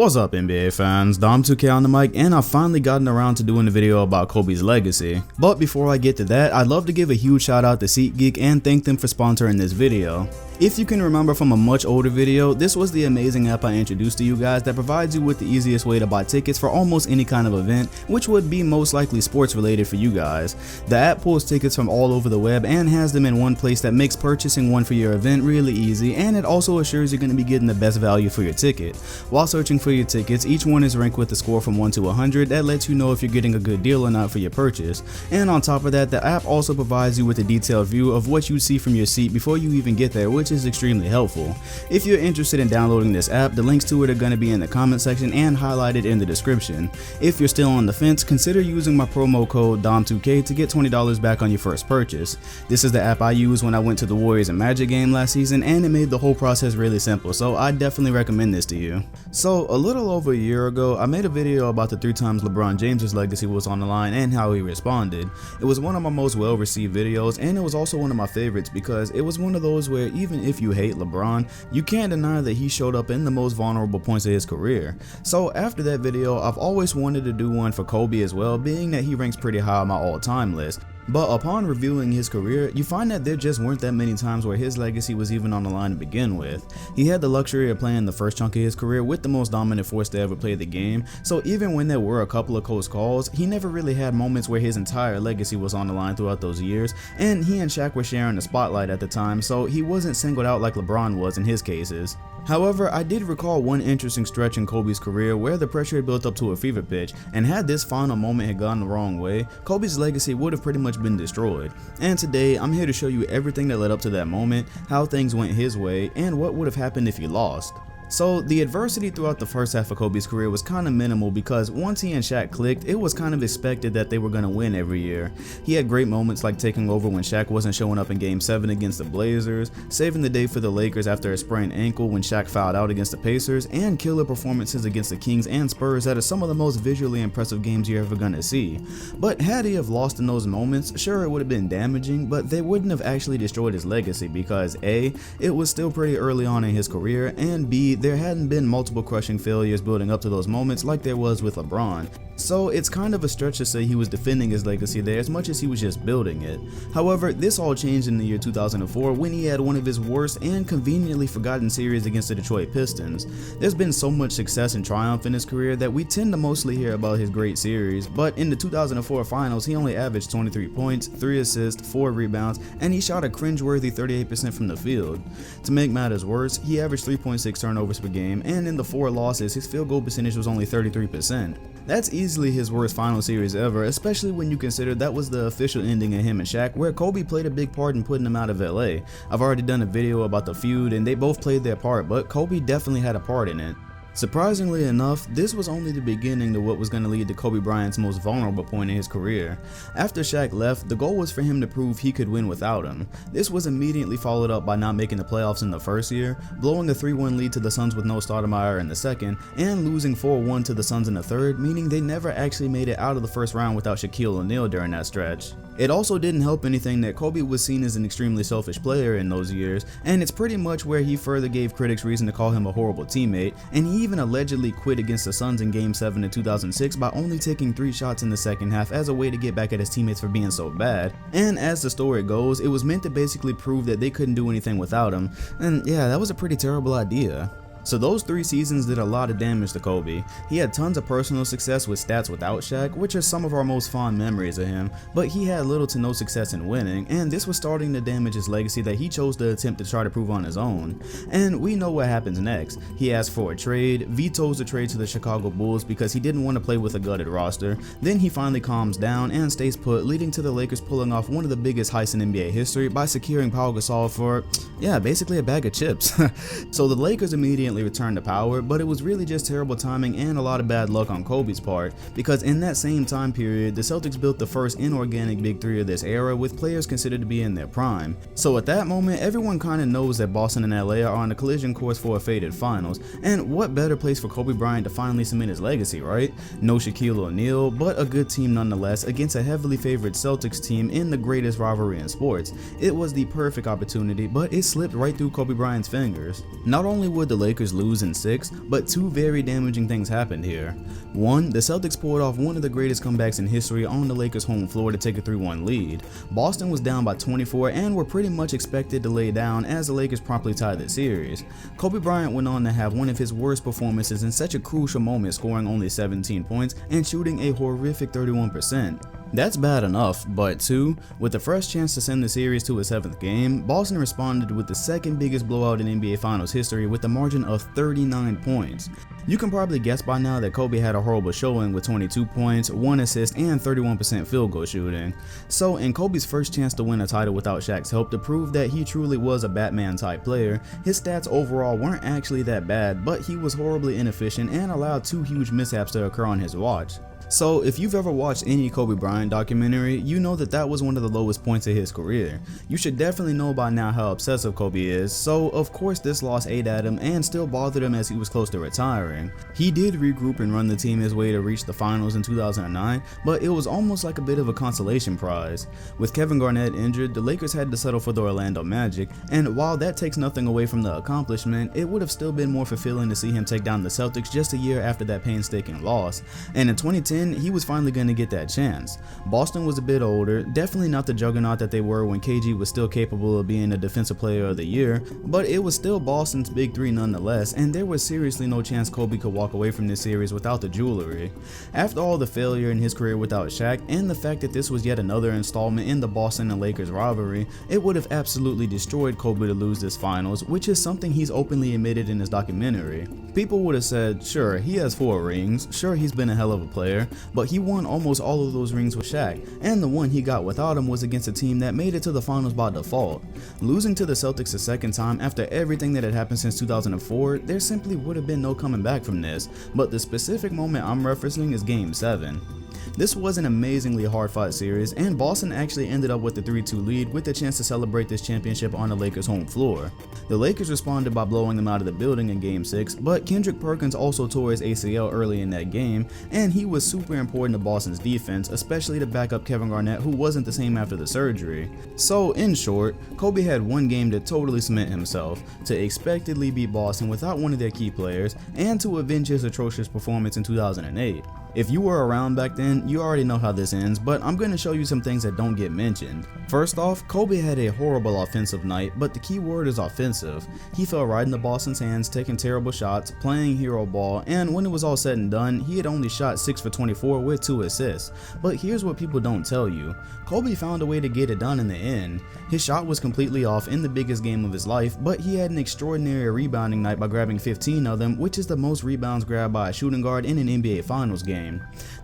What's up, NBA fans? Dom2K on the mic, and I've finally gotten around to doing a video about Kobe's legacy. But before I get to that, I'd love to give a huge shout out to SeatGeek and thank them for sponsoring this video. If you can remember from a much older video, this was the amazing app I introduced to you guys that provides you with the easiest way to buy tickets for almost any kind of event, which would be most likely sports related for you guys. The app pulls tickets from all over the web and has them in one place that makes purchasing one for your event really easy, and it also assures you're going to be getting the best value for your ticket. While searching for your tickets, each one is ranked with a score from 1 to 100 that lets you know if you're getting a good deal or not for your purchase. And on top of that, the app also provides you with a detailed view of what you see from your seat before you even get there, which is extremely helpful. If you're interested in downloading this app, the links to it are going to be in the comment section and highlighted in the description. If you're still on the fence, consider using my promo code DOM2K to get $20 back on your first purchase. This is the app I used when I went to the Warriors and Magic game last season, and it made the whole process really simple, so I definitely recommend this to you. So a little over a year ago, I made a video about the 3 times LeBron James's legacy was on the line and how he responded. It was one of my most well received videos, and it was also one of my favorites because it was one of those where even if you hate LeBron, you can't deny that he showed up in the most vulnerable points of his career. So after that video, I've always wanted to do one for Kobe as well, being that he ranks pretty high on my all-time list. But upon reviewing his career, you find that there just weren't that many times where his legacy was even on the line to begin with. He had the luxury of playing the first chunk of his career with the most dominant force to ever play the game, so even when there were a couple of close calls, he never really had moments where his entire legacy was on the line throughout those years, and he and Shaq were sharing the spotlight at the time, so he wasn't singled out like LeBron was in his cases. However, I did recall one interesting stretch in Kobe's career where the pressure had built up to a fever pitch, and had this final moment had gone the wrong way, Kobe's legacy would have pretty much been destroyed. And today, I'm here to show you everything that led up to that moment, how things went his way, and what would have happened if he lost. So the adversity throughout the first half of Kobe's career was kind of minimal because once he and Shaq clicked, it was kind of expected that they were going to win every year. He had great moments like taking over when Shaq wasn't showing up in Game 7 against the Blazers, saving the day for the Lakers after a sprained ankle when Shaq fouled out against the Pacers, and killer performances against the Kings and Spurs that are some of the most visually impressive games you're ever going to see. But had he have lost in those moments, sure, it would have been damaging, but they wouldn't have actually destroyed his legacy because A, it was still pretty early on in his career, and B, there hadn't been multiple crushing failures building up to those moments like there was with LeBron. So it's kind of a stretch to say he was defending his legacy there as much as he was just building it. However, this all changed in the year 2004 when he had one of his worst and conveniently forgotten series against the Detroit Pistons. There's been so much success and triumph in his career that we tend to mostly hear about his great series, but in the 2004 finals he only averaged 23 points, 3 assists, 4 rebounds, and he shot a cringeworthy 38% from the field. To make matters worse, he averaged 3.6 turnovers per game, and in the 4 losses his field goal percentage was only 33%. That's easily his worst final series ever, especially when you consider that was the official ending of him and Shaq, where Kobe played a big part in putting him out of LA. I've already done a video about the feud and they both played their part, but Kobe definitely had a part in it. Surprisingly enough, this was only the beginning to what was going to lead to Kobe Bryant's most vulnerable point in his career. After Shaq left, the goal was for him to prove he could win without him. This was immediately followed up by not making the playoffs in the first year, blowing a 3-1 lead to the Suns with no Stoudemire in the second, and losing 4-1 to the Suns in the third, meaning they never actually made it out of the first round without Shaquille O'Neal during that stretch. It also didn't help anything that Kobe was seen as an extremely selfish player in those years, and it's pretty much where he further gave critics reason to call him a horrible teammate, and he even allegedly quit against the Suns in Game 7 in 2006 by only taking 3 shots in the second half as a way to get back at his teammates for being so bad. And as the story goes, it was meant to basically prove that they couldn't do anything without him, and yeah, that was a pretty terrible idea. So those 3 seasons did a lot of damage to Kobe. He had tons of personal success with stats without Shaq, which are some of our most fond memories of him, but he had little to no success in winning, and this was starting to damage his legacy that he chose to attempt to try to prove on his own. And we know what happens next. He asks for a trade, vetoes the trade to the Chicago Bulls because he didn't want to play with a gutted roster, then he finally calms down and stays put, leading to the Lakers pulling off one of the biggest heists in NBA history by securing Pau Gasol for, yeah, basically a bag of chips. So the Lakers immediately returned to power, but it was really just terrible timing and a lot of bad luck on Kobe's part, because in that same time period, the Celtics built the first inorganic big 3 of this era with players considered to be in their prime. So at that moment, everyone kind of knows that Boston and LA are on a collision course for a faded finals, and what better place for Kobe Bryant to finally cement his legacy, right? No Shaquille O'Neal, but a good team nonetheless against a heavily favored Celtics team in the greatest rivalry in sports. It was the perfect opportunity, but it slipped right through Kobe Bryant's fingers. Not only would the Lakers Lakers lose in 6, but two very damaging things happened here. One, the Celtics pulled off one of the greatest comebacks in history on the Lakers' home floor to take a 3-1 lead. Boston was down by 24 and were pretty much expected to lay down as the Lakers promptly tied the series. Kobe Bryant went on to have one of his worst performances in such a crucial moment, scoring only 17 points and shooting a horrific 31%. That's bad enough, but 2, with the first chance to send the series to a 7th game, Boston responded with the second biggest blowout in NBA Finals history with a margin of 39 points. You can probably guess by now that Kobe had a horrible showing with 22 points, 1 assist, and 31% field goal shooting. So in Kobe's first chance to win a title without Shaq's help to prove that he truly was a Batman type player, his stats overall weren't actually that bad, but he was horribly inefficient and allowed 2 huge mishaps to occur on his watch. So if you've ever watched any Kobe Bryant documentary, you know that that was one of the lowest points of his career. You should definitely know by now how obsessive Kobe is, so of course this loss ate at him and still bothered him as he was close to retiring. He did regroup and run the team his way to reach the finals in 2009, but it was almost like a bit of a consolation prize. With Kevin Garnett injured, the Lakers had to settle for the Orlando Magic, and while that takes nothing away from the accomplishment, it would have still been more fulfilling to see him take down the Celtics just a year after that painstaking loss. And in 2010, he was finally going to get that chance. Boston was a bit older, definitely not the juggernaut that they were when KG was still capable of being a defensive player of the year, but it was still Boston's big 3 nonetheless, and there was seriously no chance Kobe could walk away from this series without the jewelry. After all the failure in his career without Shaq, and the fact that this was yet another installment in the Boston and Lakers rivalry, it would have absolutely destroyed Kobe to lose this finals, which is something he's openly admitted in his documentary. People would have said, sure, he has 4 rings, sure he's been a hell of a player, but he won almost all of those rings with Shaq, and the one he got without him was against a team that made it to the finals by default. Losing to the Celtics a second time after everything that had happened since 2004, there simply would have been no coming back from this, but the specific moment I'm referencing is Game 7. This was an amazingly hard-fought series, and Boston actually ended up with the 3-2 lead with the chance to celebrate this championship on the Lakers' home floor. The Lakers responded by blowing them out of the building in Game 6, but Kendrick Perkins also tore his ACL early in that game, and he was super important to Boston's defense, especially to back up Kevin Garnett, who wasn't the same after the surgery. So in short, Kobe had one game to totally cement himself, to expectedly beat Boston without one of their key players, and to avenge his atrocious performance in 2008. If you were around back then, you already know how this ends, but I'm going to show you some things that don't get mentioned. First off, Kobe had a horrible offensive night, but the key word is offensive. He fell right into Boston's hands, taking terrible shots, playing hero ball, and when it was all said and done, he had only shot 6 for 24 with 2 assists. But here's what people don't tell you. Kobe found a way to get it done in the end. His shot was completely off in the biggest game of his life, but he had an extraordinary rebounding night by grabbing 15 of them, which is the most rebounds grabbed by a shooting guard in an NBA Finals game.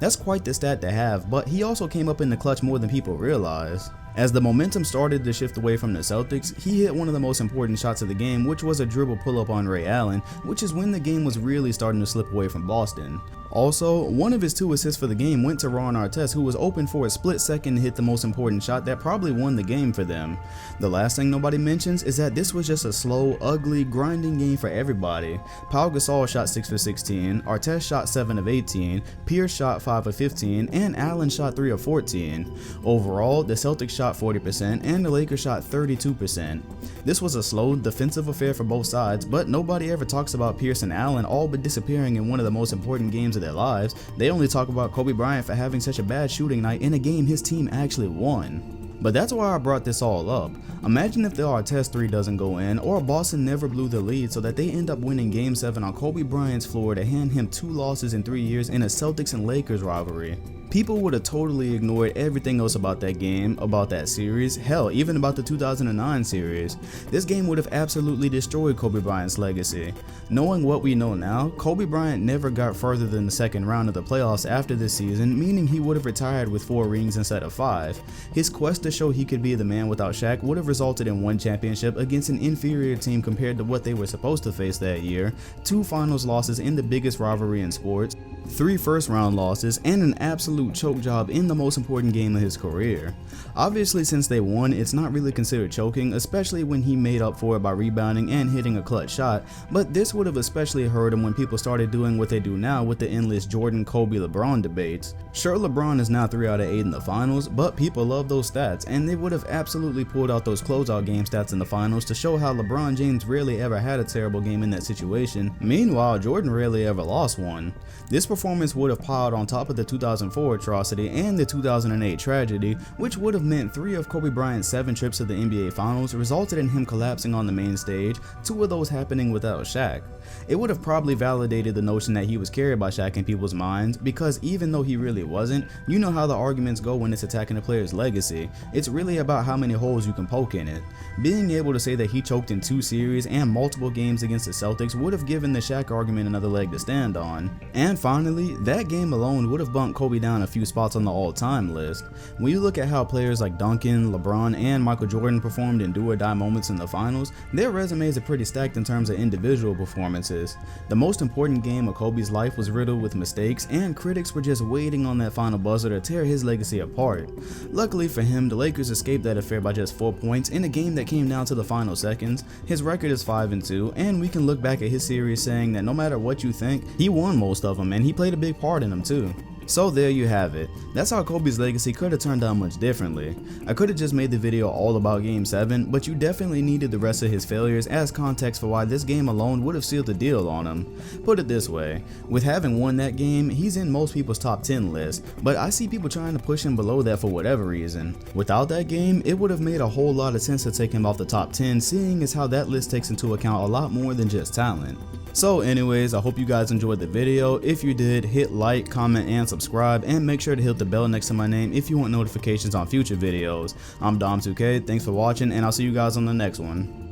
That's quite the stat to have, but he also came up in the clutch more than people realize. As the momentum started to shift away from the Celtics, he hit one of the most important shots of the game, which was a dribble pull-up on Ray Allen, which is when the game was really starting to slip away from Boston. Also, one of his 2 assists for the game went to Ron Artest, who was open for a split second to hit the most important shot that probably won the game for them. The last thing nobody mentions is that this was just a slow, ugly, grinding game for everybody. Pau Gasol shot 6 for 16, Artest shot 7 of 18, Pierce shot 5 of 15, and Allen shot 3 of 14. Overall, the Celtics shot 40% and the Lakers shot 32%. This was a slow, defensive affair for both sides, but nobody ever talks about Pierce and Allen all but disappearing in one of the most important games of their lives. They only talk about Kobe Bryant for having such a bad shooting night in a game his team actually won. But that's why I brought this all up. Imagine if the Artest 3 doesn't go in, or Boston never blew the lead so that they end up winning Game 7 on Kobe Bryant's floor to hand him 2 losses in 3 years in a Celtics and Lakers rivalry. People would have totally ignored everything else about that game, about that series, hell, even about the 2009 series. This game would have absolutely destroyed Kobe Bryant's legacy. Knowing what we know now, Kobe Bryant never got further than the second round of the playoffs after this season, meaning he would have retired with 4 rings instead of 5. His quest to show he could be the man without Shaq would have resulted in 1 championship against an inferior team compared to what they were supposed to face that year, 2 finals losses in the biggest rivalry in sports, 3 first-round losses, and an absolute choke job in the most important game of his career. Obviously, since they won, it's not really considered choking, especially when he made up for it by rebounding and hitting a clutch shot, but this would have especially hurt him when people started doing what they do now with the endless Jordan, Kobe, LeBron debates. Sure, LeBron is now 3 out of 8 in the finals, but people love those stats, and they would have absolutely pulled out those closeout game stats in the finals to show how LeBron James rarely ever had a terrible game in that situation. Meanwhile, Jordan rarely ever lost one. This performance would have piled on top of the 2004 atrocity and the 2008 tragedy, which would have meant 3 of Kobe Bryant's 7 trips to the NBA Finals resulted in him collapsing on the main stage, 2 of those happening without Shaq. It would have probably validated the notion that he was carried by Shaq in people's minds, because even though he really wasn't, you know how the arguments go when it's attacking a player's legacy. It's really about how many holes you can poke in it. Being able to say that he choked in 2 series and multiple games against the Celtics would have given the Shaq argument another leg to stand on. And finally, that game alone would have bumped Kobe down a few spots on the all-time list. When you look at how players like Duncan, LeBron, and Michael Jordan performed in do-or-die moments in the finals, their resumes are pretty stacked in terms of individual performances. The most important game of Kobe's life was riddled with mistakes, and critics were just waiting on that final buzzer to tear his legacy apart. Luckily for him, the Lakers escaped that affair by just 4 points in a game that came down to the final seconds. His record is 5-2, and we can look back at his series saying that no matter what you think, he won most of them, and he played a big part in them too. So there you have it. That's how Kobe's legacy could have turned out much differently. I could have just made the video all about Game 7, but you definitely needed the rest of his failures as context for why this game alone would have sealed the deal on him. Put it this way, with having won that game, he's in most people's top 10 list, but I see people trying to push him below that for whatever reason. Without that game, it would have made a whole lot of sense to take him off the top 10, seeing as how that list takes into account a lot more than just talent. So anyways, I hope you guys enjoyed the video. If you did, hit like, comment, and subscribe, and make sure to hit the bell next to my name if you want notifications on future videos. I'm Dom2K, thanks for watching, and I'll see you guys on the next one.